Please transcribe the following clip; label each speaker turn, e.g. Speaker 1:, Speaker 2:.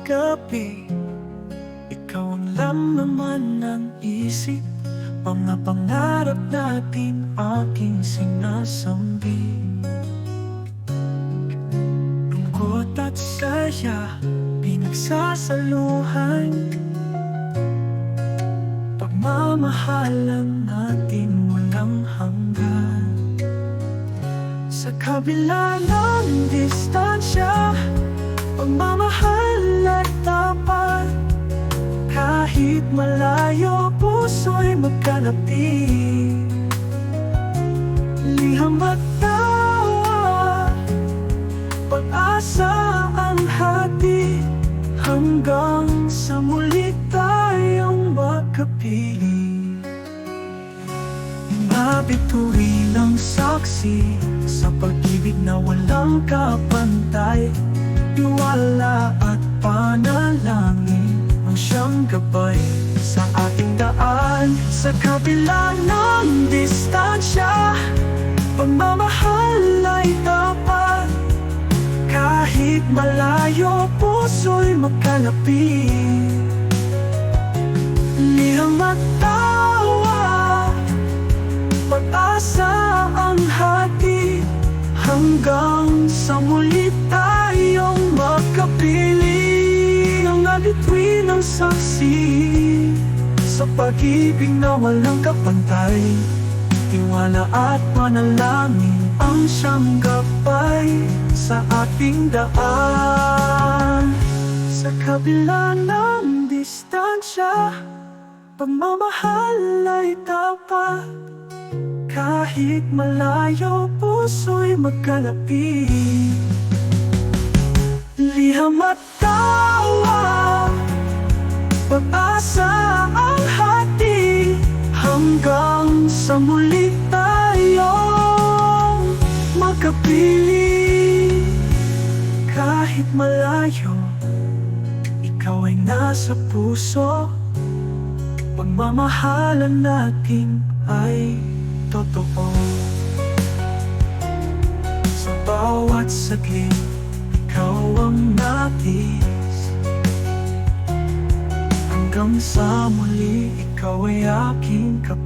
Speaker 1: gabi, ikaw ang laman ng isip. Mga pangarap natin aking sinasambi. Lungkot at saya, pinagsasaluhan. Pagmamahalan natin walang hanggan. Sa kabila ng distansya, pagmamahal at tapat. Kahit malayo, puso'y magkalapit. Liham at tawa, pag-asa ang hatid. Hanggang sa muli tayong magkapiling. Mabituin ang saksi sa pag-ibig na walang kapantay. Tiwala at panalangin ang siyang gabay sa ating daan. Sa kabila ng distansya, pagmamahal ay tapat. Kahit malayo, puso'y magkalapit. Liham at tawa, pag-asa ang hatid. Hanggang sa muli tayong magkapiling. Ang alituin ng saksi sa pag-ibig na walang kapantay. Tiwala at panalangin ang siyang gabay sa ating daan. Sa kabila ng distansya, pagmamahal ay tapat. Kahit malayo, puso'y magkalapit. Liham at tawa, pag-asa ang hatid. Hanggang sa muli tayong magkapiling. Kahit malayo, ikaw ay nasa puso. Pagmamahalan natin ay totoo. Sa bawat saglit, ikaw ang nais. Hanggang sa muli, ikaw ay aking kapatid.